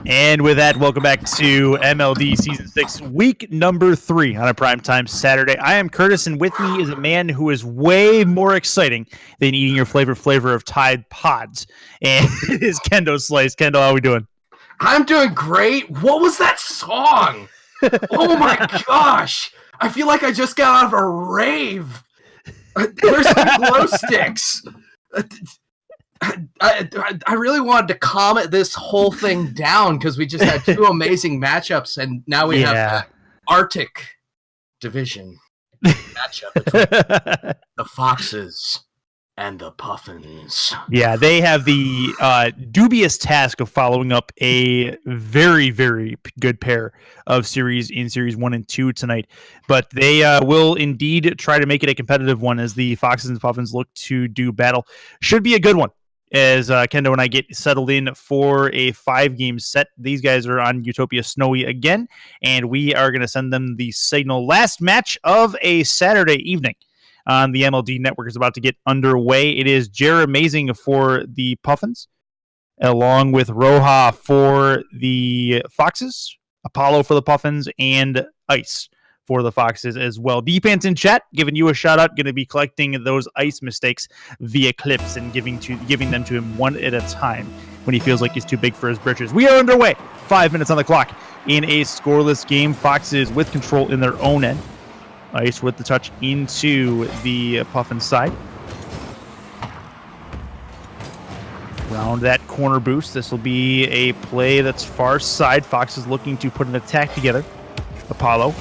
And with that, welcome back to MLD Season 6, week number 3 on a primetime Saturday. I am Curtis, and with me is a man who is way more exciting than eating your flavor of Tide Pods. And it is Kendo Slice. Kendo, how are we doing? I'm doing great. What was that song? Oh my gosh. I feel like I just got out of a rave. There's some glow sticks. I really wanted to comment this whole thing down because we just had two amazing matchups, and now we have the Arctic Division matchup between the Foxes and the Puffins. Yeah, they have the dubious task of following up a very, very good pair of series in Series 1 and 2 tonight. But they will indeed try to make it a competitive one as the Foxes and Puffins look to do battle. Should be a good one as Kendo and I get settled in for a 5-game set. These guys are on Utopia Snowy again, and we are going to send them the signal. Last match of a Saturday evening on the MLD Network is about to get underway. It is Jer Amazing for the Puffins, along with Roja for the Foxes, Apollo for the Puffins, and Ice for the Foxes as well. Defense in chat, giving you a shout out, going to be collecting those Ice mistakes via clips and giving them to him one at a time when he feels like he's too big for his britches. We are underway. 5 minutes on the clock in a scoreless game. Foxes with control in their own end. Ice with the touch into the Puffin side. Round that corner boost. This will be a play that's far side. Fox is looking to put an attack together. Apollo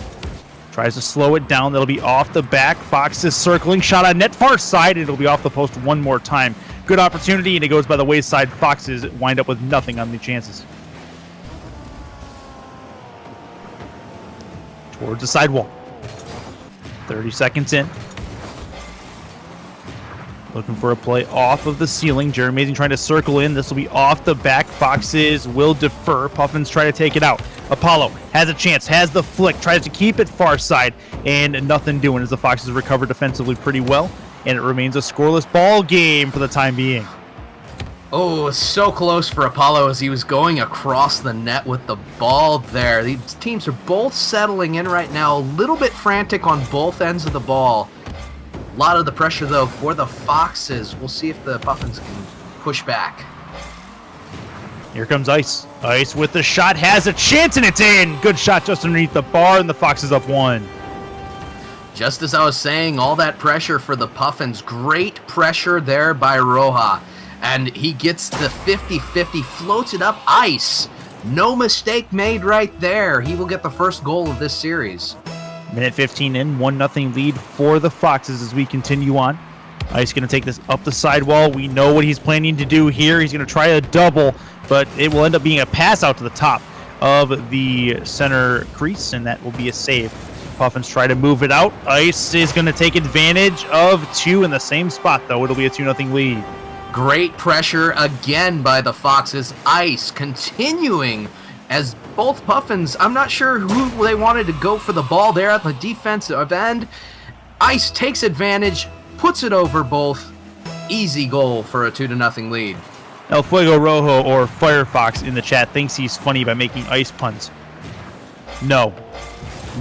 tries to slow it down. That'll be off the back. Fox is circling. Shot on net far side. It'll be off the post one more time. Good opportunity, and it goes by the wayside. Foxes wind up with nothing on the chances. Towards the sidewall. 30 seconds in. Looking for a play off of the ceiling. Jer Amazing trying to circle in. This will be off the back. Foxes will defer. Puffins try to take it out. Apollo has a chance, has the flick, tries to keep it far side, and nothing doing as the Foxes recover defensively pretty well, and it remains a scoreless ball game for the time being. Oh, so close for Apollo as he was going across the net with the ball there. These teams are both settling in right now, a little bit frantic on both ends of the ball. A lot of the pressure, though, for the Foxes. We'll see if the Puffins can push back. Here comes Ice. Ice with the shot, has a chance, and it's in. Good shot just underneath the bar, and the Foxes up 1. Just as I was saying, all that pressure for the Puffins. Great pressure there by Roja. And he gets the 50-50, floats it up. Ice. No mistake made right there. He will get the first goal of this series. Minute 15 in, 1-0 lead for the Foxes as we continue on. Ice going to take this up the sidewall. We know what he's planning to do here. He's going to try a double, but it will end up being a pass out to the top of the center crease, and that will be a save. Puffins try to move it out. Ice is going to take advantage of 2 in the same spot, though. It'll be a 2-0 lead. Great pressure again by the Foxes. Ice continuing as both Puffins, I'm not sure who they wanted to go for the ball there at the defensive end. Ice takes advantage, puts it over both. Easy goal for a 2-0 lead. El Fuego Rojo, or Firefox in the chat, thinks he's funny by making ice puns. No,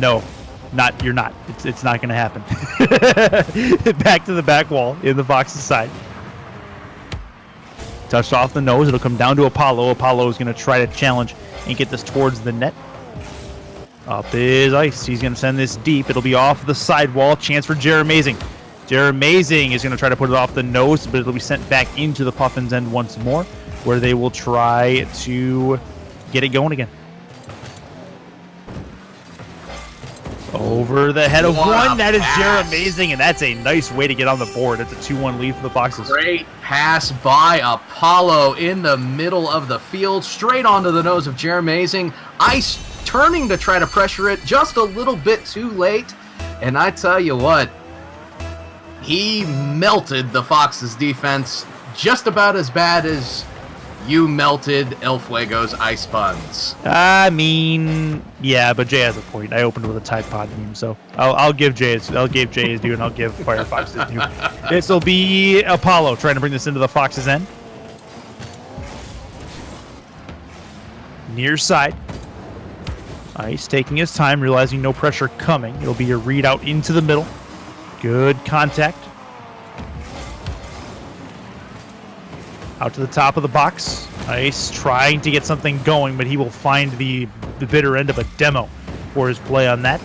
you're not. It's not going to happen. Back to the back wall in the Fox's side. Touched off the nose. It'll come down to Apollo. Apollo is going to try to challenge and get this towards the net. Up is Ice. He's going to send this deep. It'll be off the sidewall. Chance for Jer Amazing. Jer Amazing is going to try to put it off the nose, but it'll be sent back into the Puffins' end once more, where they will try to get it going again. Over the head of one. That is Jer Amazing, and that's a nice way to get on the board. It's a 2-1 lead for the Foxes. Great pass by Apollo in the middle of the field, straight onto the nose of Jer Amazing. Ice turning to try to pressure it just a little bit too late, and I tell you what, he melted the Foxes' defense just about as bad as you melted El Fuego's ice puns. I mean, yeah, but Jay has a point. I opened with a Tide Pod meme, so I'll give Jay his due, and I'll give Firefox his due. This will be Apollo trying to bring this into the Fox's end. Near side. Ice taking his time, realizing no pressure coming. It'll be a read out into the middle. Good contact. Out to the top of the box. Ice trying to get something going, but he will find the bitter end of a demo for his play on that.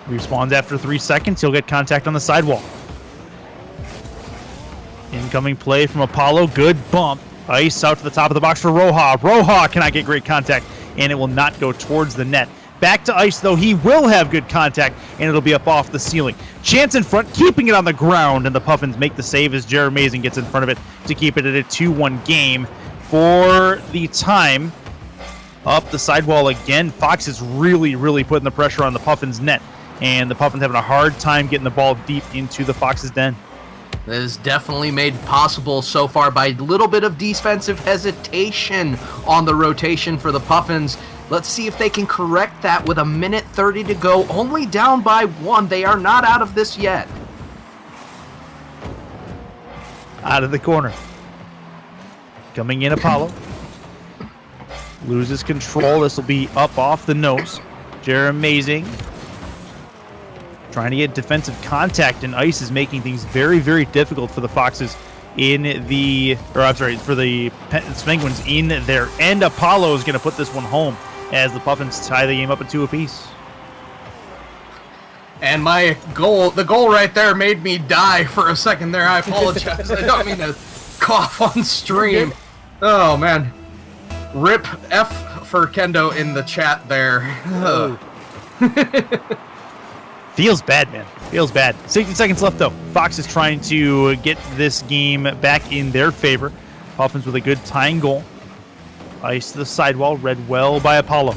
Respawns after 3 seconds. He'll get contact on the sidewall. Incoming play from Apollo. Good bump. Ice out to the top of the box for Roja. Roja cannot get great contact, and it will not go towards the net. Back to Ice, though. He will have good contact, and it'll be up off the ceiling. Chance in front, keeping it on the ground, and the Puffins make the save as Jeremazing gets in front of it to keep it at a 2-1 game. For the time, up the sidewall again. Fox is really, really putting the pressure on the Puffins net, and the Puffins having a hard time getting the ball deep into the Fox's den. That is definitely made possible so far by a little bit of defensive hesitation on the rotation for the Puffins. Let's see if they can correct that with 1:30 to go. Only down by 1. They are not out of this yet. Out of the corner. Coming in, Apollo. Loses control. This will be up off the nose. Jeremazing trying to get defensive contact, and Ice is making things very, very difficult for the Foxes for the Penguins in their end. Apollo is going to put this one home as the Puffins tie the game up at 2 apiece. And the goal right there made me die for a second there. I apologize. I don't mean to cough on stream. Oh, man. Rip F for Kendo in the chat there. Feels bad, man. Feels bad. 60 seconds left, though. Fox is trying to get this game back in their favor. Puffins with a good tying goal. Ice to the sidewall, read well by Apollo.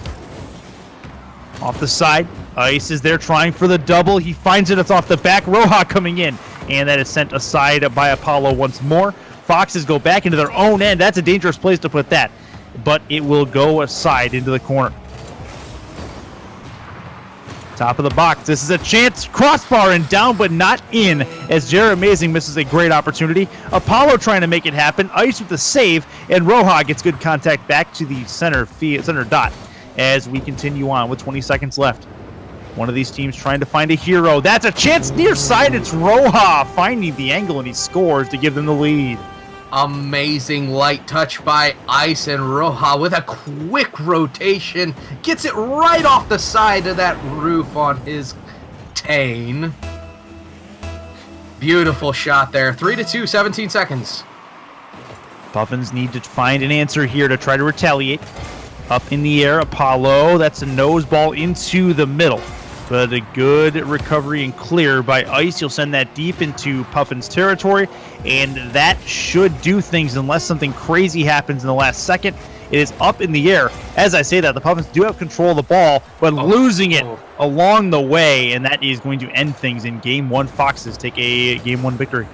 Off the side, Ice is there trying for the double. He finds it, it's off the back. Roja coming in, and that is sent aside by Apollo once more. Foxes go back into their own end. That's a dangerous place to put that, but it will go aside into the corner. Top of the box. This is a chance. Crossbar and down, but not in, as Jeremazing misses a great opportunity. Apollo trying to make it happen. Ice with the save, and Roja gets good contact back to the center dot as we continue on with 20 seconds left. One of these teams trying to find a hero. That's a chance near side. It's Roja finding the angle, and he scores to give them the lead. Amazing light touch by Ice, and Roja with a quick rotation gets it right off the side of that roof on his Tane. Beautiful shot there. 3-2, 17 seconds. Puffins need to find an answer here to try to retaliate. Up in the air, Apollo. That's a nose ball into the middle. But a good recovery and clear by Ice. You'll send that deep into Puffins territory, and that should do things unless something crazy happens in the last second. It is up in the air. As I say that, the Puffins do have control of the ball, but losing it along the way, and that is going to end things in Game 1. Foxes take a Game 1 victory.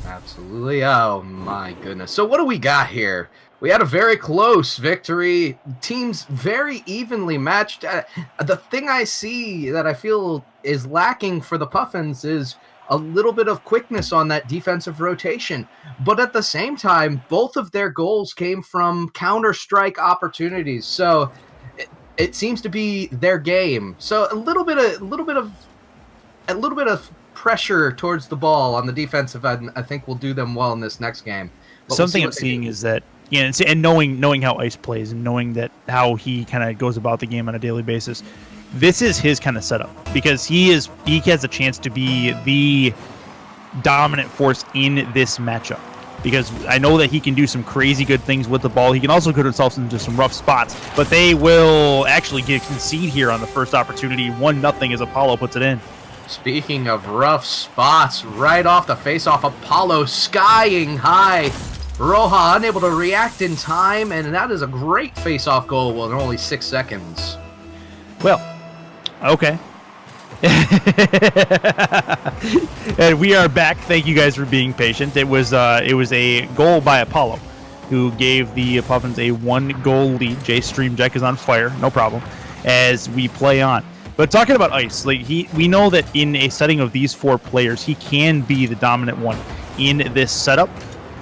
Absolutely. Oh, my goodness. So what do we got here? We had a very close victory. Teams very evenly matched. The thing I see that I feel is lacking for the Puffins is a little bit of quickness on that defensive rotation. But at the same time, both of their goals came from counter-strike opportunities. So it seems to be their game. So a little bit of pressure towards the ball on the defensive end, I think will do them well in this next game. But something I'm seeing is that, yeah, and knowing how Ice plays and knowing that how he kind of goes about the game on a daily basis, this is his kind of setup because he has a chance to be the dominant force in this matchup. Because I know that he can do some crazy good things with the ball. He can also put himself into some rough spots, but they will actually concede here on the first opportunity, 1-0 as Apollo puts it in. Speaking of rough spots, right off the face-off, Apollo skying high. Roja unable to react in time, and that is a great face-off goal in only 6 seconds. Well, okay. And we are back. Thank you guys for being patient. It was a goal by Apollo, who gave the Puffins a 1-goal lead. Jay Streamjack is on fire, no problem, as we play on. But talking about Ice, we know that in a setting of these 4 players, he can be the dominant one in this setup.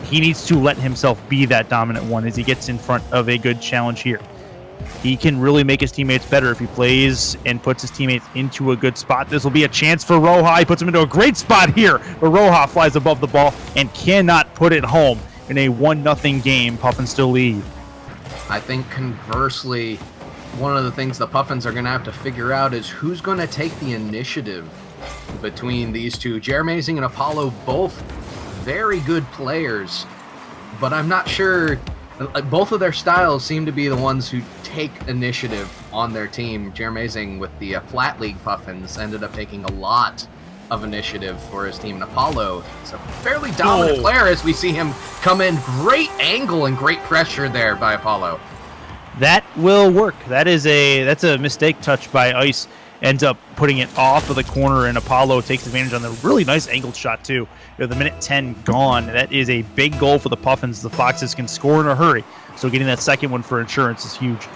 he needs to let himself be that dominant one as he gets in front of a good challenge here. He can really make his teammates better if he plays and puts his teammates into a good spot. This will be a chance for Roja. He puts him into a great spot here, but Roja flies above the ball and cannot put it home. In a 1-0 game, Puffins still lead. I think conversely, one of the things the Puffins are going to have to figure out is who's going to take the initiative between these two. Jeremazing and Apollo, both very good players, but I'm not sure. Both of their styles seem to be the ones who take initiative on their team. Jeremazing with the Flat League Puffins ended up taking a lot of initiative for his team. And Apollo is a fairly dominant player as we see him come in. Great angle and great pressure there by Apollo. That will work. That's a mistake touch by Ice. Ends up putting it off of the corner, and Apollo takes advantage on the really nice angled shot, too. With the minute 10 gone, that is a big goal for the Puffins. The Foxes can score in a hurry, so getting that second one for insurance is huge.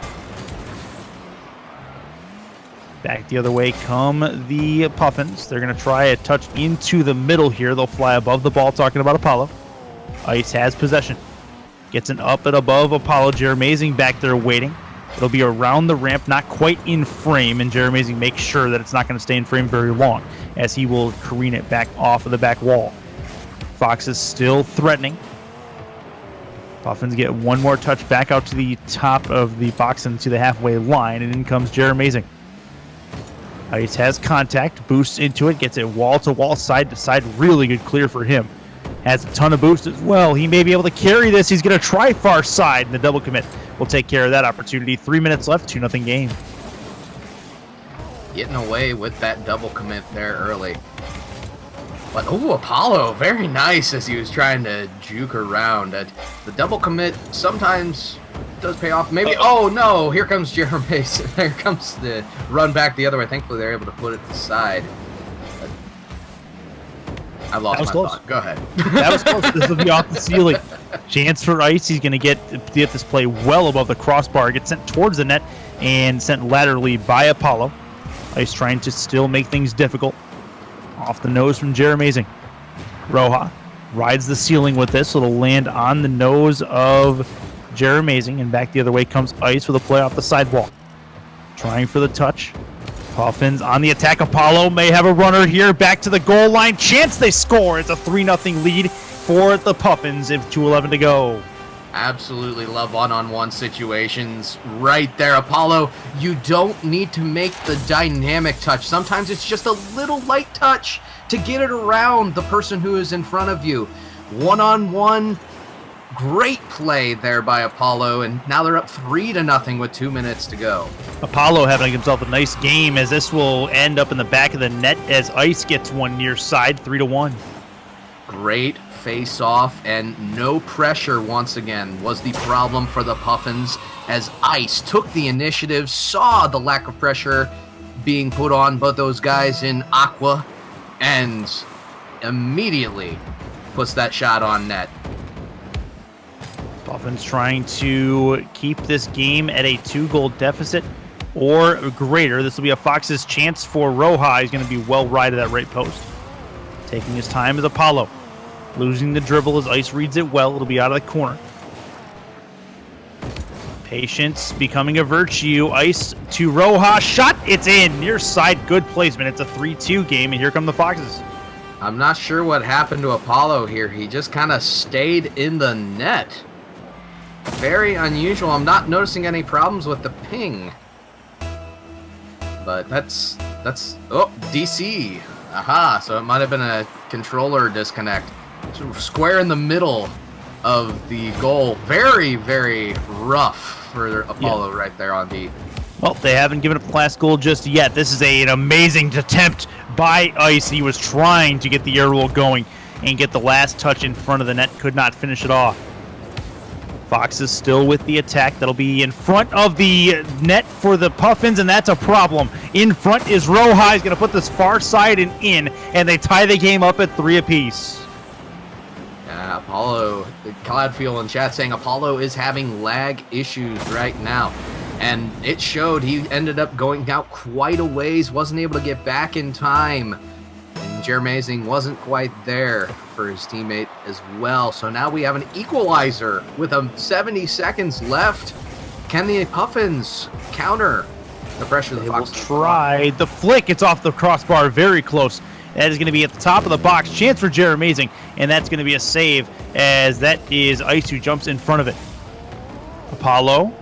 Back the other way come the Puffins. They're going to try a touch into the middle here. They'll fly above the ball, talking about Apollo. Ice has possession. Gets an up and above Apollo. Jeremazing back there waiting. It'll be around the ramp, not quite in frame, and Jeremazing makes sure that it's not going to stay in frame very long, as he will careen it back off of the back wall. Fox is still threatening. Puffins get one more touch back out to the top of the box and to the halfway line, and in comes Jeremazing. Ice has contact, boosts into it, gets it wall to wall, side to side, really good clear for him. Has a ton of boost as well. He may be able to carry this. He's going to try far side, and the double commit will take care of that opportunity. 3 minutes left, 2-0 game. Getting away with that double commit there early. But, Apollo, very nice as he was trying to juke around. The double commit sometimes does pay off. Maybe, no, here comes Jeremazing. There comes the run back the other way. Thankfully, they're able to put it to the side. I lost my thought. Go ahead. That was close. This will be off the ceiling. Chance for Ice. He's going to get this play well above the crossbar. Gets sent towards the net and sent laterally by Apollo. Ice trying to still make things difficult. Off the nose from Jeremazing. Roja rides the ceiling with this. It'll land on the nose of Jeremazing, and back the other way comes Ice with a play off the sidewall. Trying for the touch. Puffins on the attack. Apollo may have a runner here. Back to the goal line. Chance they score. It's a 3-0 lead for the Puffins. 2:11 to go. Absolutely love one-on-one situations right there. Apollo, you don't need to make the dynamic touch. Sometimes it's just a little light touch to get it around the person who is in front of you. One-on-one, great play there by Apollo, and now they're up 3-0 with 2 minutes to go. Apollo having himself a nice game, as this will end up in the back of the net as Ice gets one near side, 3-1. Great face-off, and no pressure once again was the problem for the Puffins, as Ice took the initiative, saw the lack of pressure being put on both those guys in Aqua, and immediately puts that shot on net. Puffins trying to keep this game at a 2-goal deficit or greater. This will be a Fox's chance for Roja. He's going to be well right of that right post. Taking his time is Apollo. Losing the dribble as Ice reads it well. It'll be out of the corner. Patience becoming a virtue. Ice to Roja. Shot. It's in. Near side. Good placement. It's a 3-2 game, and here come the Foxes. I'm not sure what happened to Apollo here. He just kind of stayed in the net. Very unusual. I'm not noticing any problems with the ping. But that's DC. Aha, so it might have been a controller disconnect. Square in the middle of the goal. Very, very rough for Apollo right there on D. Well, they haven't given up the last goal just yet. This is an amazing attempt by Ice. He was trying to get the air roll going and get the last touch in front of the net. Could not finish it off. Fox is still with the attack. That'll be in front of the net for the Puffins, and that's a problem. In front is Roja. He's going to put this far side and in, and they tie the game up at 3 apiece. Apollo, Cloudfield in chat saying Apollo is having lag issues right now. And it showed. He ended up going out quite a ways, wasn't able to get back in time. And Jeremazing wasn't quite there for his teammate as well. So now we have an equalizer with 70 seconds left. Can the Puffins counter the pressure the They will Foxes try the flick. It's off the crossbar, very close. That is going to be at the top of the box. Chance for Jared Amazing, and that's going to be a save, as that is Ice who jumps in front of it. Apollo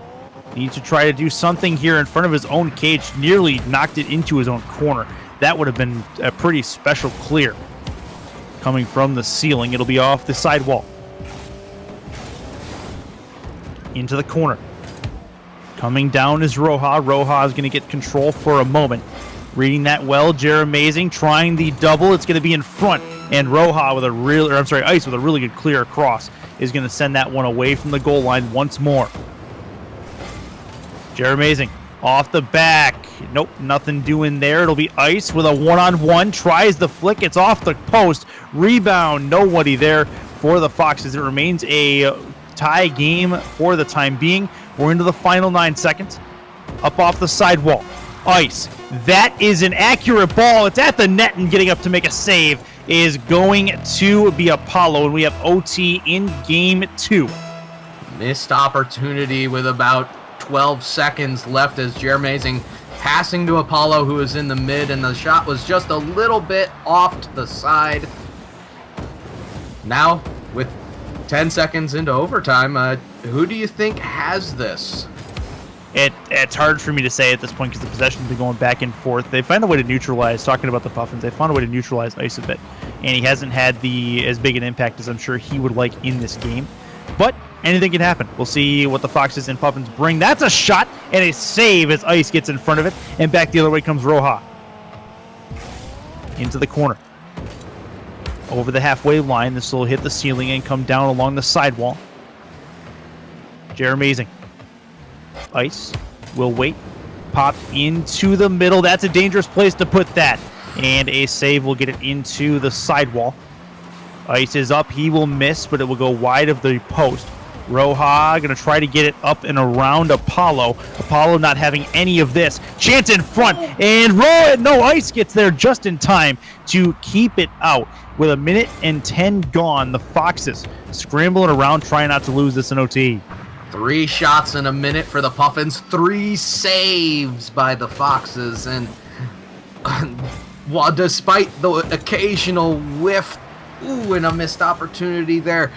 needs to try to do something here in front of his own cage. Nearly knocked it into his own corner. That would have been a pretty special clear. Coming from the ceiling, it'll be off the side wall. Into the corner. Coming down is Roja. Roja is going to get control for a moment. Reading that well, Jared Amazing trying the double. It's going to be in front, and Roja with Ice with a really good clear across is going to send that one away from the goal line once more. Jared Amazing off the back. Nope, nothing doing there. It'll be Ice with a one-on-one. Tries the flick. It's off the post. Rebound. Nobody there for the Foxes. It remains a tie game for the time being. We're into the final 9 seconds. Up off the sidewall. Ice. That is an accurate ball. It's at the net, and getting up to make a save is going to be Apollo, and we have OT in game 2. Missed opportunity with about 12 seconds left as Jared Amazing passing to Apollo, who is in the mid, and the shot was just a little bit off to the side. Now, with 10 seconds into overtime, who do you think has this? It's hard for me to say at this point because the possession's been going back and forth. They find a way to neutralize, talking about the Puffins, they found a way to neutralize Ice a bit. And he hasn't had as big an impact as I'm sure he would like in this game. But anything can happen. We'll see what the Foxes and Puffins bring. That's a shot and a save as Ice gets in front of it. And back the other way comes Roja. Into the corner. Over the halfway line. This will hit the ceiling and come down along the sidewall. Jared Amazing. Ice will wait. Popped into the middle. That's a dangerous place to put that. And a save will get it into the sidewall. Ice is up. He will miss, but it will go wide of the post. Roja going to try to get it up and around Apollo. Apollo not having any of this. Chance in front. And Ice gets there just in time to keep it out. With 1 minute and 10 gone, the Foxes scrambling around, trying not to lose this in OT. 3 shots in a minute for the Puffins, 3 saves by the Foxes, and while despite the occasional whiff, and a missed opportunity there,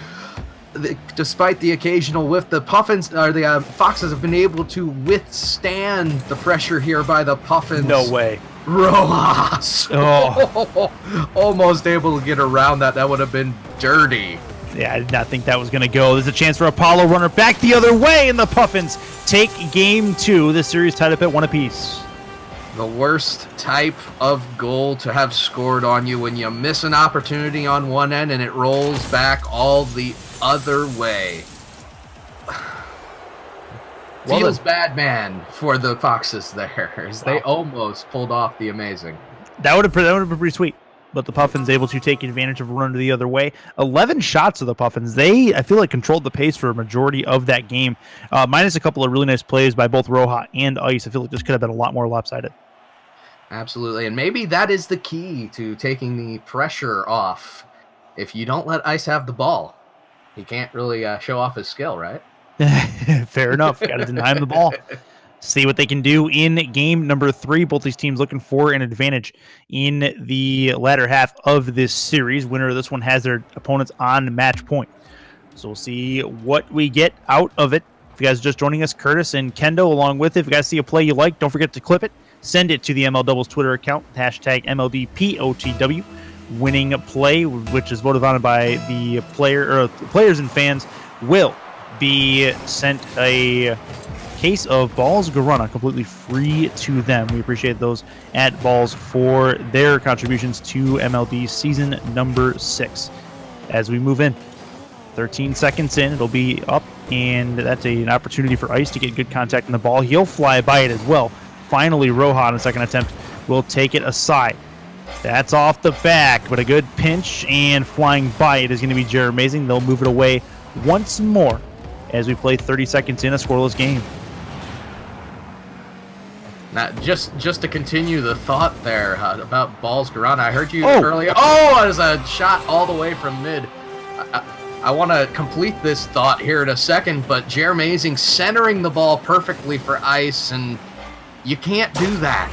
despite the occasional whiff, the Foxes have been able to withstand the pressure here by the Puffins. No way. Rojas. Oh. Almost able to get around that. That would have been dirty. Yeah, I did not think that was going to go. There's a chance for Apollo, runner back the other way, and the Puffins take game 2. This series tied up at 1 apiece. The worst type of goal to have scored on you when you miss an opportunity on one end and it rolls back all the other way. Feels bad, man, for the Foxes there, as they almost pulled off the Amazing. That would have been pretty sweet. But the Puffins able to take advantage of a run to the other way. 11 shots of the Puffins. They, I feel like, controlled the pace for a majority of that game. Minus a couple of really nice plays by both Roja and Ice. I feel like this could have been a lot more lopsided. Absolutely. And maybe that is the key to taking the pressure off. If you don't let Ice have the ball, he can't really show off his skill, right? Fair enough. Got to deny him the ball. See what they can do in game number 3. Both these teams looking for an advantage in the latter half of this series. Winner of this one has their opponents on match point. So we'll see what we get out of it. If you guys are just joining us, Curtis and Kendo along with it. If you guys see a play you like, don't forget to clip it. Send it to the ML Doubles Twitter account, hashtag MLDPOTW. Winning play, which is voted on by the players and fans, will be sent a case of Balls Guarana, completely free to them. We appreciate those at Balls for their contributions to MLB season number 6. As we move in, 13 seconds in, it'll be up, and that's an opportunity for Ice to get good contact on the ball. He'll fly by it as well. Finally, Roja on a second attempt will take it aside. That's off the back, but a good pinch, and flying by it is going to be Jared Amazing. They'll move it away once more as we play 30 seconds in a scoreless game. Now, just to continue the thought there about balls go around, I heard you earlier. Oh, there's a shot all the way from mid. I want to complete this thought here in a second, but Jeremazing centering the ball perfectly for Ice, and you can't do that.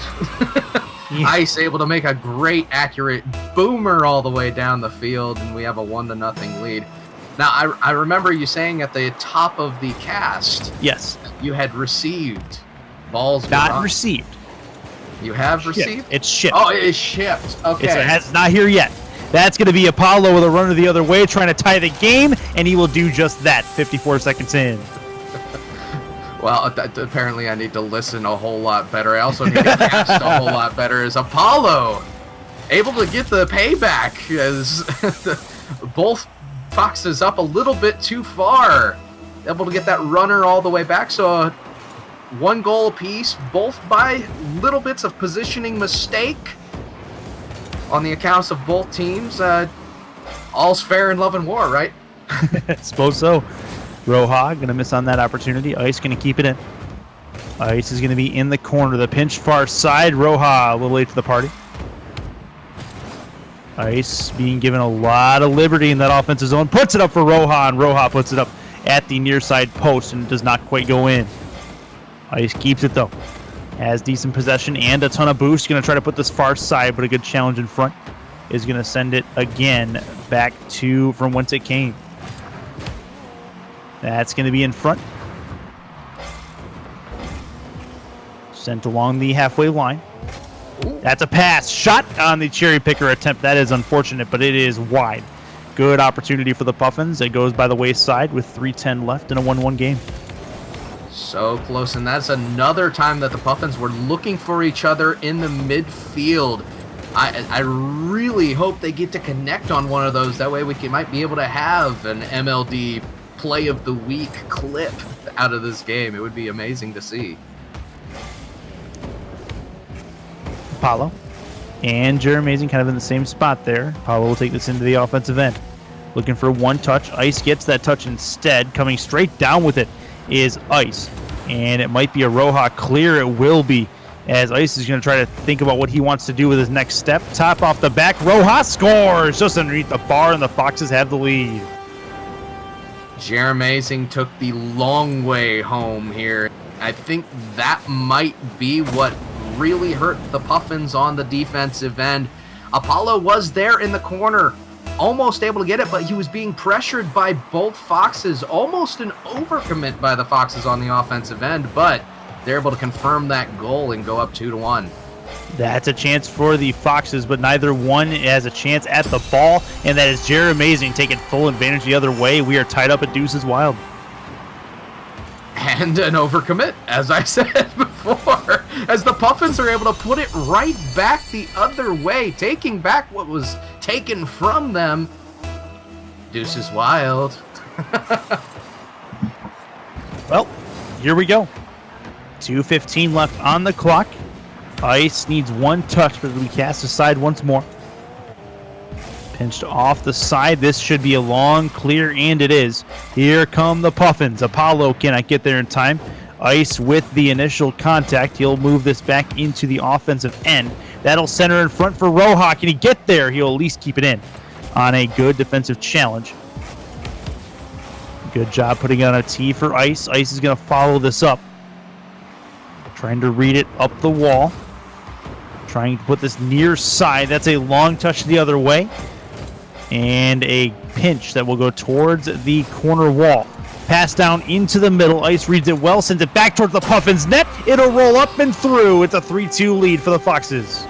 Yeah. Ice able to make a great, accurate boomer all the way down the field, and we have a 1-0 lead. Now, I remember you saying at the top of the cast, yes, you had received balls. Not received. You have shipped. Received? It's shipped. Oh, it's shipped. Okay. It's not here yet. That's going to be Apollo with a runner the other way, trying to tie the game, and he will do just that 54 seconds in. Well, apparently I need to listen a whole lot better. I also need to cast a whole lot better. Is Apollo able to get the payback as both Foxes up a little bit too far? Able to get that runner all the way back. So 1 goal apiece, both by little bits of positioning mistake on the accounts of both teams. All's fair in love and war, right? Suppose so. Roja going to miss on that opportunity. Ice going to keep it in. Ice is going to be in the corner. The pinch far side. Roja a little late to the party. Ice being given a lot of liberty in that offensive zone. Puts it up for Roja, and Roja puts it up at the near side post and does not quite go in. Ice keeps it though. Has decent possession and a ton of boost. Going to try to put this far side, but a good challenge in front. Is going to send it again back to from whence it came. That's going to be in front. Sent along the halfway line. That's a pass. Shot on the cherry picker attempt. That is unfortunate, but it is wide. Good opportunity for the Puffins. It goes by the wayside with 3:10 left in a 1-1 game. So close, and that's another time that the Puffins were looking for each other in the midfield. I really hope they get to connect on one of those. That way we might be able to have an MLD play of the week clip out of this game. It would be amazing to see. Apollo and Jeremazing kind of in the same spot there. Apollo will take this into the offensive end. Looking for one touch. Ice gets that touch instead. Coming straight down with it is Ice. And it might be a Roja clear. It will be, as Ice is going to try to think about what he wants to do with his next step. Top off the back. Roja scores just underneath the bar, and the Foxes have the lead. Jeremazing took the long way home here. I think that might be what really hurt the Puffins on the defensive end. Apollo was there in the corner, almost able to get it, but he was being pressured by both Foxes. Almost an overcommit by the Foxes on the offensive end, but they're able to confirm that goal and go up 2-1. That's a chance for the Foxes, but neither one has a chance at the ball, and that is Jeremazing taking full advantage the other way. We are tied up at Deuces Wild. And an overcommit, as I said before, as the Puffins are able to put it right back the other way, taking back what was taken from them. Deuces Wild. Well, here we go. 2:15 left on the clock. Ice needs one touch, but we cast aside once more. Pinched off the side. This should be a long clear, and it is. Here come the Puffins. Apollo cannot get there in time. Ice with the initial contact. He'll move this back into the offensive end. That'll center in front for Roja. Can he get there? He'll at least keep it in on a good defensive challenge. Good job putting on a tee for Ice. Ice is going to follow this up. Trying to read it up the wall. Trying to put this near side. That's a long touch the other way. And a pinch that will go towards the corner wall. Pass down into the middle. Ice reads it well. Sends it back towards the Puffins net. It'll roll up and through. It's a 3-2 lead for the Foxes.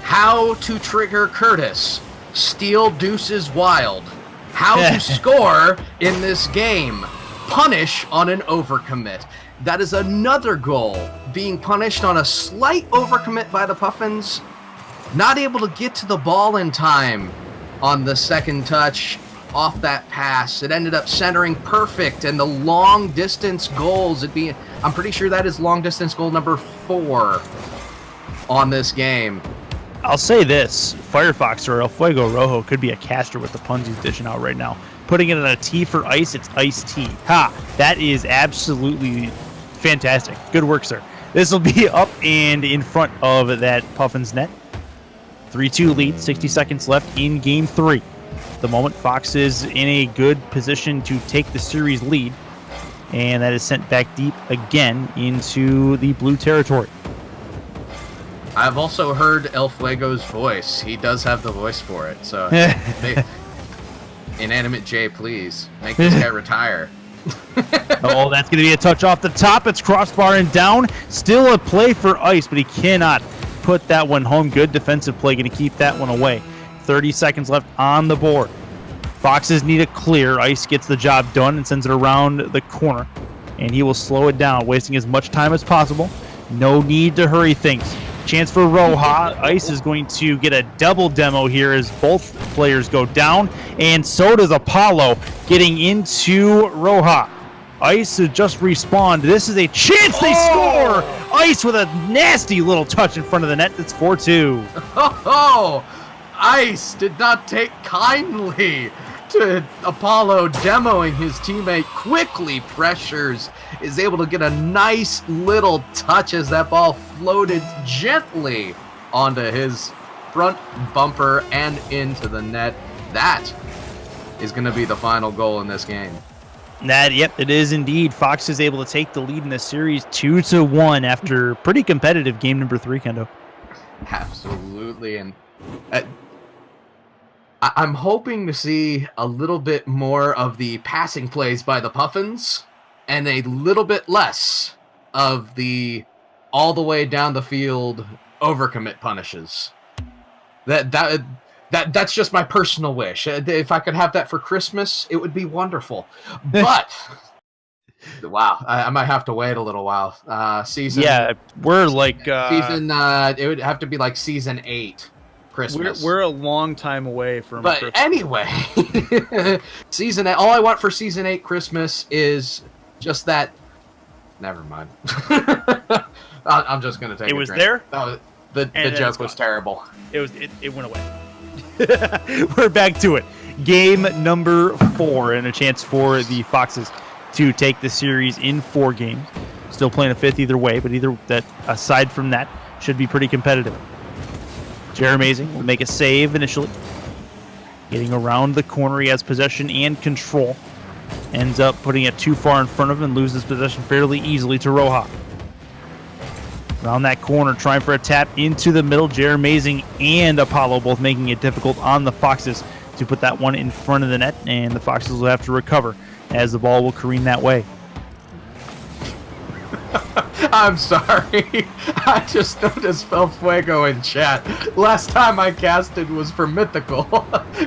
How to trigger Curtis. Steal Deuces Wild. How to score in this game. Punish on an overcommit. That is another goal. Being punished on a slight overcommit by the Puffins. Not able to get to the ball in time on the second touch off that pass. It ended up centering perfect, and the long distance goals. I'm pretty sure that is long distance goal number 4 on this game. I'll say this, Firefox or El Fuego Rojo could be a caster with the puns he's dishing out right now. Putting it on a T for Ice, it's Ice T. Ha! That is absolutely fantastic. Good work, sir. This will be up and in front of that Puffins net. 3-2 lead, 60 seconds left in game 3. At the moment, Fox is in a good position to take the series lead, and that is sent back deep again into the blue territory. I've also heard El Fuego's voice. He does have the voice for it. So, Inanimate J, please make this guy retire. Oh, that's going to be a touch off the top. It's crossbar and down. Still a play for Ice, but he cannot put that one home. Good defensive play, going to keep that one away. 30 seconds left on the board. Foxes need a clear. Ice gets the job done and sends it around the corner, and he will slow it down, wasting as much time as possible. No need to hurry things. Chance for Roja. Ice is going to get a double demo here as both players go down, and so does Apollo getting into Roja. Ice has just respawned. This is a chance they score! Ice with a nasty little touch in front of the net. That's 4-2. Oh, Ice did not take kindly to Apollo demoing his teammate. Quickly pressures, is able to get a nice little touch as that ball floated gently onto his front bumper and into the net. That is going to be the final goal in this game. Yep, it is indeed. Fox is able to take the lead in this series 2-1 after pretty competitive game number 3, Kendo. Absolutely, and I'm hoping to see a little bit more of the passing plays by the Puffins and a little bit less of the all the way down the field overcommit punishes. That's just my personal wish. If I could have that for Christmas, it would be wonderful. But wow, I might have to wait a little while. Season. Yeah, we're like season. It would have to be like season 8. Christmas. We're a long time away from. But Christmas. Anyway, season 8. All I want for season 8 Christmas is just that. Never mind. I'm just gonna take. It a was drink. there. The joke was terrible. It went away. We're back to it. Game number 4, and a chance for the Foxes to take the series in 4 games. Still playing a 5th either way, but aside from that, should be pretty competitive. Jeremazing will make a save initially. Getting around the corner, he has possession and control. Ends up putting it too far in front of him and loses possession fairly easily to Roja. Around that corner, trying for a tap into the middle. Jeremazing and Apollo both making it difficult on the Foxes to put that one in front of the net, and the Foxes will have to recover as the ball will careen that way. I'm sorry. I just noticed El Fuego in chat. Last time I casted was for Mythical.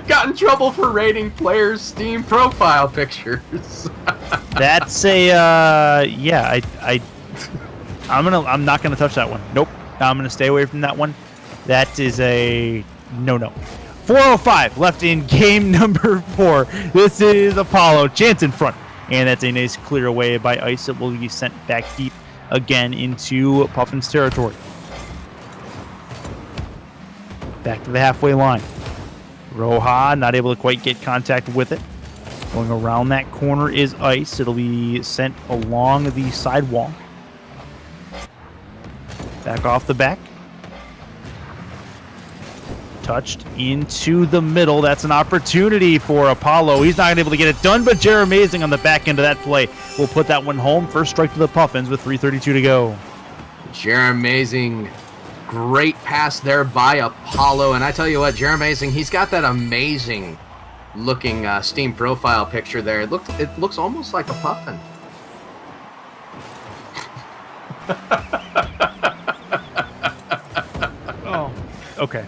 Got in trouble for rating players' Steam profile pictures. That's a I'm not gonna touch that one. Nope. I'm gonna stay away from that one. That is a no. 4:05 left in game number 4. This is Apollo. Chance in front. And that's a nice clear away by Ice. It will be sent back deep again into Puffins territory. Back to the halfway line. Roja not able to quite get contact with it. Going around that corner is Ice. It'll be sent along the side wall. Back off the back. Touched into the middle. That's an opportunity for Apollo. He's not able to get it done, but Jeremazing on the back end of that play will put that one home. First strike to the Puffins with 3:32 to go. Jeremazing, great pass there by Apollo. And I tell you what, Jeremazing, he's got that amazing looking Steam profile picture there. It looks almost like a Puffin. Okay.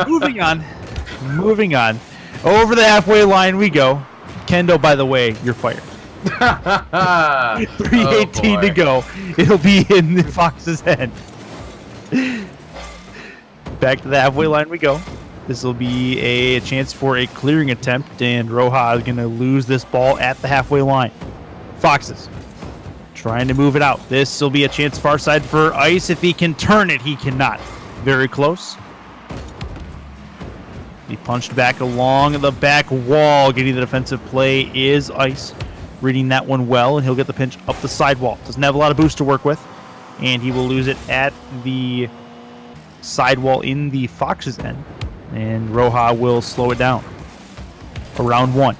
Moving on. Over the halfway line we go. Kendo, by the way, you're fired. 3:18 to go. It'll be in the Fox's head. Back to the halfway line we go. This will be a chance for a clearing attempt, and Roja is going to lose this ball at the halfway line. Foxes trying to move it out. This will be a chance far side for Ice. If he can turn it, he cannot. Very close. He punched back along the back wall. Getting the defensive play is Ice. Reading that one well, and he'll get the pinch up the sidewall. Doesn't have a lot of boost to work with. and he will lose it at the sidewall in the Fox's end. And Roja will slow it down. Around 1.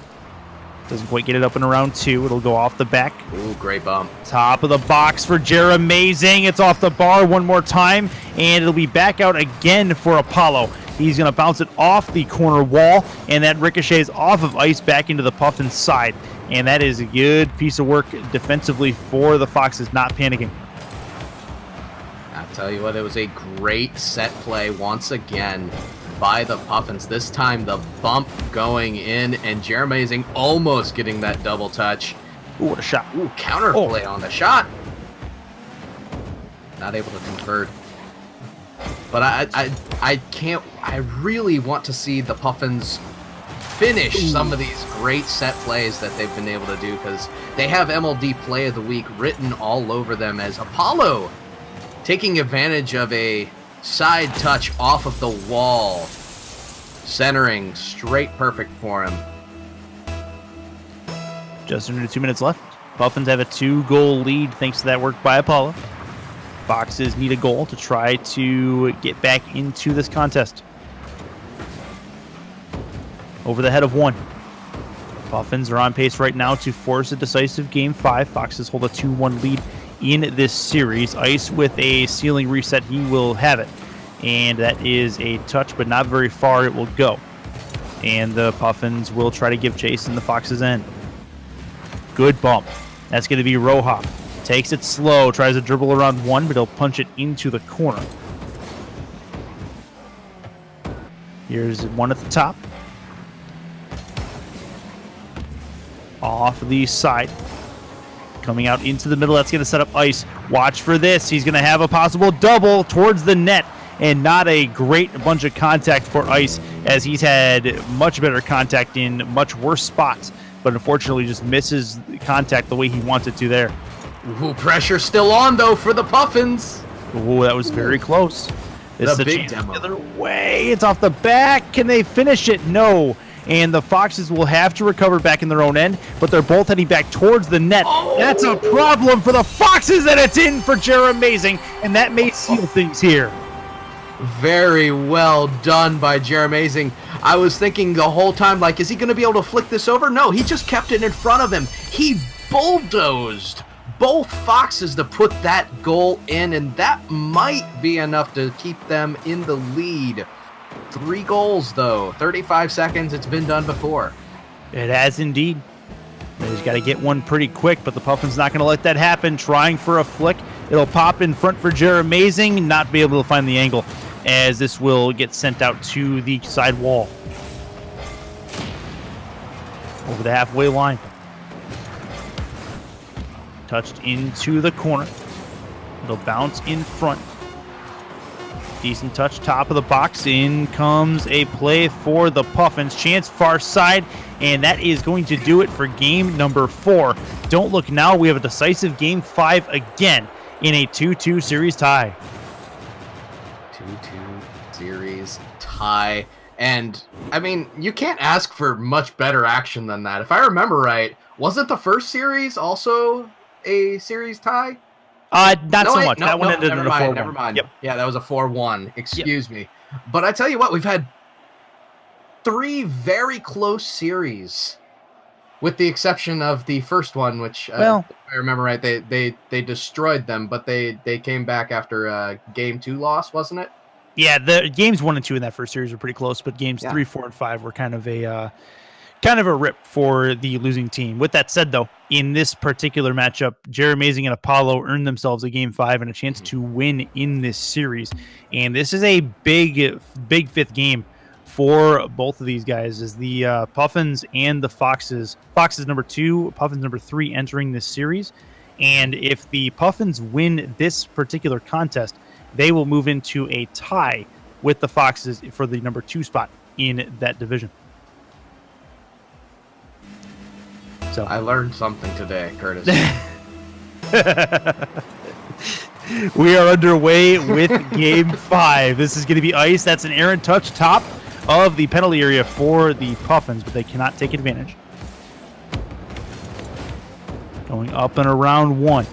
Doesn't quite get it up in around 2. It'll go off the back. Ooh, great bump. Top of the box for Amazing. It's off the bar one more time, and it'll be back out again for Apollo. He's going to bounce it off the corner wall, and that ricochets off of Ice back into the Puffins side. And that is a good piece of work defensively for the Foxes, not panicking. I'll tell you what, it was a great set play once again by the Puffins. This time the bump going in, and Amazing almost getting that double touch. Ooh, what a shot. Ooh, counter play on the shot. Not able to convert. But I really want to see the Puffins finish some of these great set plays that they've been able to do, because they have MLD Play of the Week written all over them, as Apollo taking advantage of a side touch off of the wall, centering straight perfect for him. Just under 2 minutes left. Puffins have a 2-goal lead thanks to that work by Apollo. Foxes need a goal to try to get back into this contest. Over the head of 1. Puffins are on pace right now to force a decisive Game 5. Foxes hold a 2-1 lead in this series. Ice with a ceiling reset, he will have it. And that is a touch, but not very far it will go. And the Puffins will try to give chase in the Fox's end. Good bump. That's going to be Roja. Takes it slow, tries to dribble around 1, but he'll punch it into the corner. Here's 1 at the top. Off the side. Coming out into the middle, that's going to set up Ice. Watch for this. He's going to have a possible double towards the net, and not a great bunch of contact for Ice, as he's had much better contact in much worse spots, but unfortunately just misses contact the way he wants it to there. Ooh, pressure still on, though, for the Puffins. Ooh, that was very close. This is The a big chance demo. the other way. It's off the back. Can they finish it? No. And the Foxes will have to recover back in their own end, but they're both heading back towards the net. Oh! That's a problem for the Foxes, and it's in for Amazing, and that may seal things here. Very well done by Amazing. I was thinking the whole time, like, is he going to be able to flick this over? No, he just kept it in front of him. He bulldozed both Foxes to put that goal in, and that might be enough to keep them in the lead. 3 goals, though. 35 seconds. It's been done before. It has indeed. He's got to get one pretty quick, but the Puffins not going to let that happen. Trying for a flick. It'll pop in front for Amazing. Not be able to find the angle, as this will get sent out to the side wall. Over the halfway line. Touched into the corner. It'll bounce in front. Decent touch, top of the box. In comes a play for the Puffins. Chance far side, and that is going to do it for game number 4. Don't look now. We have a decisive game 5 again in a 2-2 series tie. 2-2 series tie. And, I mean, you can't ask for much better action than that. If I remember right, wasn't the first series also a series tie? Not so much. That one ended in a 4-1. Never mind. Yep. Yeah, that was a 4-1. Excuse me. But I tell you what, we've had 3 very close series, with the exception of the first one, which, if I remember right, they destroyed them, but they came back after a Game 2 loss, wasn't it? Yeah, the games 1 and 2 in that first series were pretty close, but games 3, 4, and 5 were kind of a rip for the losing team. With that said, though, in this particular matchup, Amazing and Apollo earned themselves a Game 5 and a chance to win in this series. And this is a big 5th game for both of these guys, as the Puffins and the Foxes. Foxes number 2, Puffins number 3 entering this series. And if the Puffins win this particular contest, they will move into a tie with the Foxes for the number 2 spot in that division. So I learned something today, Curtis. We are underway with Game 5. This is going to be Ice. That's an errant touch top of the penalty area for the Puffins, but they cannot take advantage. Going up and around 1.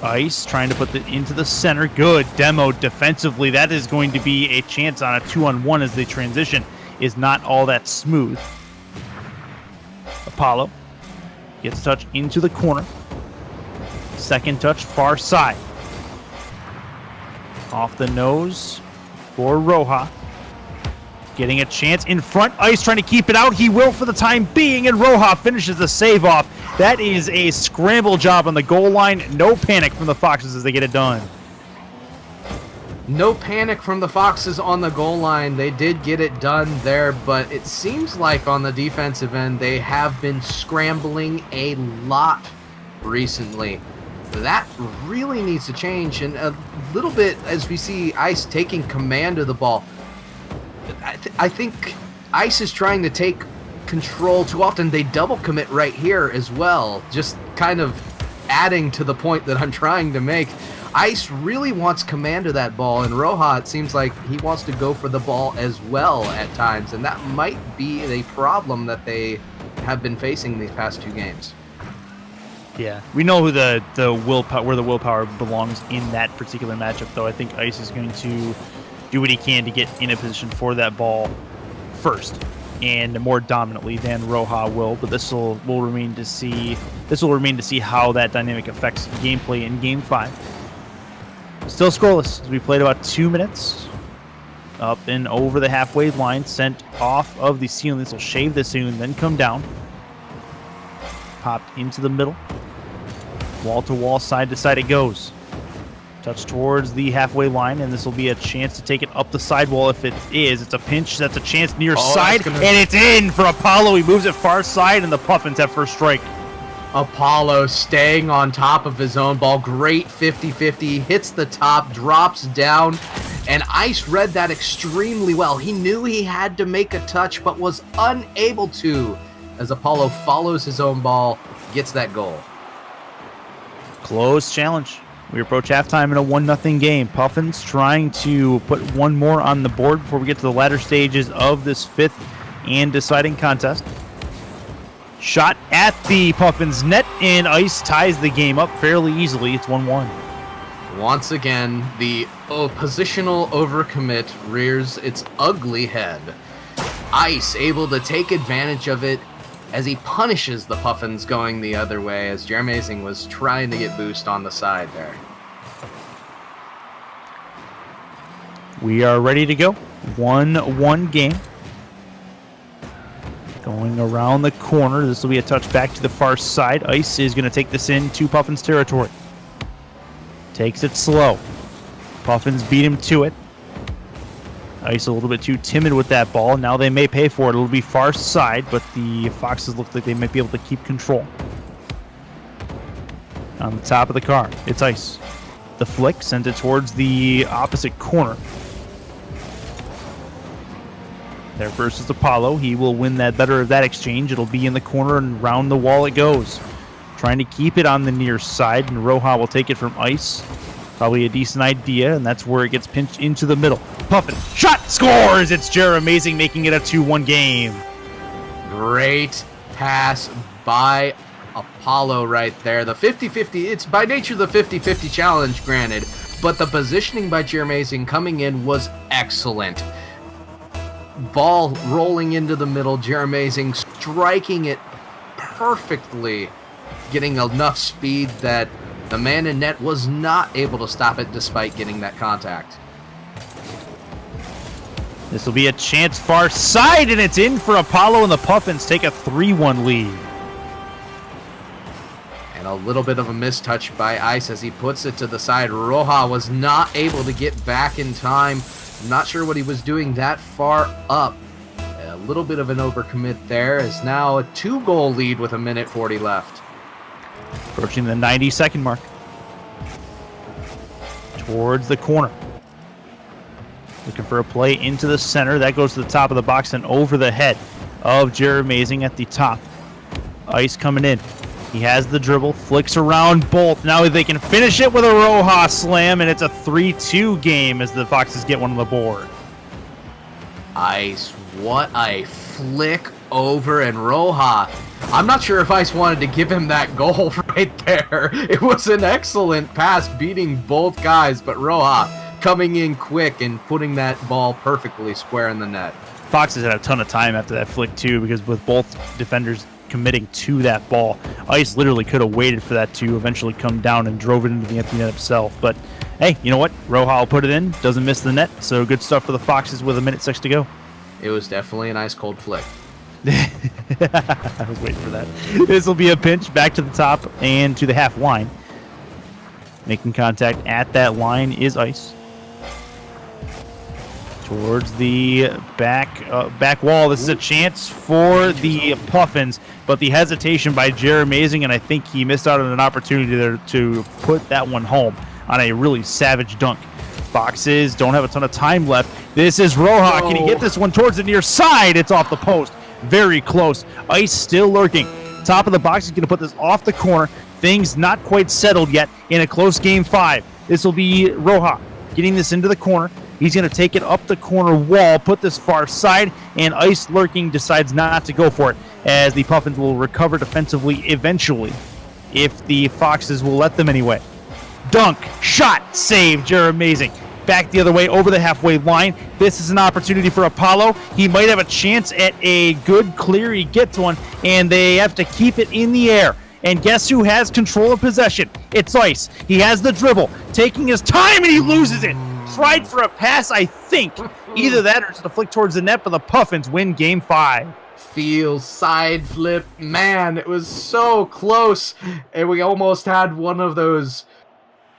Ice trying to put it into the center. Good demo defensively. That is going to be a chance on a 2-on-1 as they transition. Is not all that smooth. Apollo gets touch into the corner. Second touch, far side. Off the nose for Roja. Getting a chance in front. Ice trying to keep it out. He will for the time being, and Roja finishes the save off. That is a scramble job on the goal line. No panic from the Foxes as they get it done. No panic from the Foxes on the goal line. They did get it done there, but it seems like on the defensive end, they have been scrambling a lot recently. That really needs to change, and a little bit as we see Ice taking command of the ball. I think Ice is trying to take control too often. They double commit right here as well, just kind of adding to the point that I'm trying to make. Ice really wants command of that ball, and Roja, it seems like he wants to go for the ball as well at times, and that might be a problem that they have been facing these past two games. Yeah, we know who the willpower, where the willpower belongs in that particular matchup, though. I think Ice is going to do what he can to get in a position for that ball first and more dominantly than Roja will. But this will remain to see. This will remain to see how that dynamic affects gameplay in Game 5. Still scoreless as we played about 2 minutes. Up and over the halfway line, sent off of the ceiling. This will shave the ceiling, then come down. Popped into the middle. Wall to wall, side to side it goes. Touch towards the halfway line, and this will be a chance to take it up the sidewall if it is. It's a pinch. That's a chance near side, and it's in for Apollo. He moves it far side, and the Puffins have first strike. Apollo staying on top of his own ball. Great 50-50. Hits the top, drops down, and Ice read that extremely well. He knew he had to make a touch, but was unable to, as Apollo follows his own ball, gets that goal. Close challenge. We approach halftime in a 1-0 game. Puffins trying to put one more on the board before we get to the latter stages of this fifth and deciding contest. Shot at the Puffins net, and Ice ties the game up fairly easily. It's 1-1. Once again, the positional overcommit rears its ugly head. Ice able to take advantage of it as he punishes the Puffins going the other way, as Jeremazing was trying to get boost on the side there. We are ready to go. 1-1 game. Going around the corner. This will be a touch back to the far side. Ice is going to take this into Puffins territory. Takes it slow. Puffins beat him to it. Ice a little bit too timid with that ball. Now they may pay for it. It'll be far side, but the Foxes look like they might be able to keep control. On the top of the car, it's Ice. The flick sent it towards the opposite corner. There first is Apollo. He will win that better of that exchange. It'll be in the corner, and round the wall it goes. Trying to keep it on the near side, and Roja will take it from Ice. Probably a decent idea, and that's where it gets pinched into the middle. Puffin, shot, scores! It's Jeremazing making it a 2-1 game. Great pass by Apollo right there. The 50-50, it's by nature the 50-50 challenge, granted, but the positioning by Jeremazing coming in was excellent. Ball rolling into the middle, Jeremazing striking it perfectly, getting enough speed that the man in net was not able to stop it despite getting that contact. This will be a chance far side, and it's in for Apollo, and the Puffins take a 3-1 lead. And a little bit of a mistouch by Ice as he puts it to the side. Roja was not able to get back in time. Not sure what he was doing that far up. A little bit of an overcommit there. Is now a 2-goal lead with 1:40 left. Approaching the 90-second mark. Towards the corner. Looking for a play into the center. That goes to the top of the box and over the head of Jeremazing at the top. Ice coming in. He has the dribble, flicks around both. Now they can finish it with a Roja slam, and it's a 3-2 game as the Foxes get one on the board. Ice, what a flick over, and Roja I'm not sure if Ice wanted to give him that goal right there. It was an excellent pass beating both guys, but Roja coming in quick and putting that ball perfectly square in the net. Foxes had a ton of time after that flick too, because with both defenders committing to that ball, Ice literally could have waited for that to eventually come down and drove it into the empty net himself. But hey, you know what? Roja will put it in, doesn't miss the net, so good stuff for the Foxes with 1:06 to go. It was definitely an ice cold flick. I was waiting for that. This will be a pinch back to the top and to the half line. Making contact at that line is Ice. Towards the back wall. This is a chance for the Puffins, but the hesitation by Amazing, and I think he missed out on an opportunity there to put that one home on a really savage dunk. Foxes don't have a ton of time left. This is Roja. Can he get this one towards the near side? It's off the post. Very close. Ice still lurking. Top of the box is going to put this off the corner. Things not quite settled yet in a close game 5. This will be Roja getting this into the corner. He's going to take it up the corner wall, put this far side, and Ice lurking decides not to go for it, as the Puffins will recover defensively eventually, if the Foxes will let them anyway. Dunk, shot, save, Amazing. Back the other way over the halfway line. This is an opportunity for Apollo. He might have a chance at a good clear. He gets one, and they have to keep it in the air. And guess who has control of possession? It's Ice. He has the dribble, taking his time, and he loses it. Tried for a pass, I think. Either that or it's a flick towards the net, but the Puffins win game 5. Feels side flip. Man, it was so close. And we almost had one of those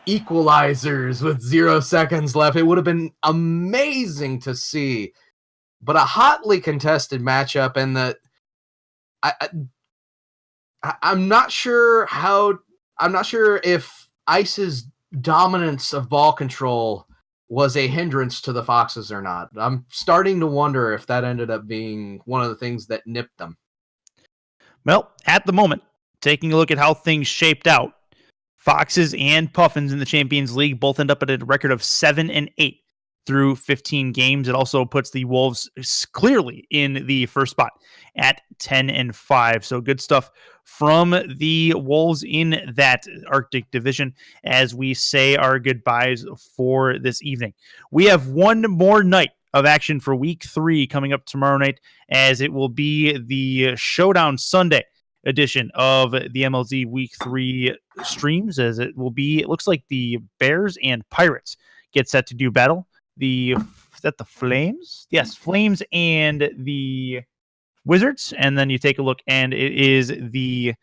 equalizers with 0 seconds left. It would have been amazing to see. But a hotly contested matchup, and I'm not sure if Ice's dominance of ball control was a hindrance to the Foxes or not. I'm starting to wonder if that ended up being one of the things that nipped them. Well, at the moment, taking a look at how things shaped out, Foxes and Puffins in the Champions League both end up at a record of 7-8 through 15 games. It also puts the Wolves clearly in the first spot at 10-5. So good stuff from the Wolves in that Arctic division as we say our goodbyes for this evening. We have one more night of action for week 3 coming up tomorrow night, as it will be the Showdown Sunday edition of the MLZ week 3 streams, as it looks like the Bears and Pirates get set to do battle. Is that the Flames? Yes, Flames and the Wizards. And then you take a look, and it is the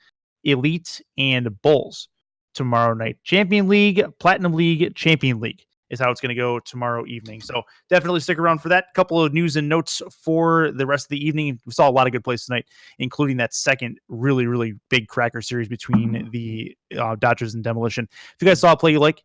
Elite and Bulls tomorrow night. Champion League, Platinum League, Champion League is how it's going to go tomorrow evening. So definitely stick around for that. Couple of news and notes for the rest of the evening. We saw a lot of good plays tonight, including that second really, really big cracker series between the Dodgers and Demolition. If you guys saw a play you like,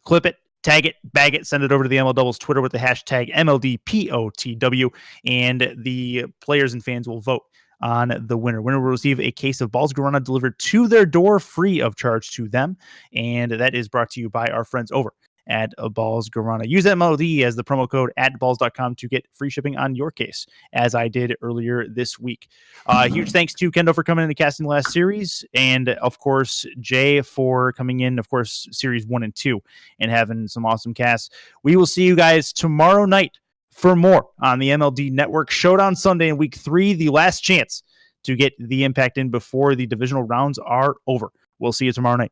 clip it, tag it, bag it, send it over to the ML Doubles Twitter with the hashtag MLDPOTW, and the players and fans will vote on the winner. Winner will receive a case of Balls Guarana delivered to their door free of charge to them, and that is brought to you by our friends over at Balls Guarana. Use MLD as the promo code at balls.com to get free shipping on your case, as I did earlier this week. Huge thanks to Kendo for coming in and casting the last series, and of course Jay for coming in, of course, series 1 and 2, and having some awesome casts. We will see you guys tomorrow night for more on the MLD Network. Showdown Sunday in week 3, the last chance to get the impact in before the divisional rounds are over. We'll see you tomorrow night.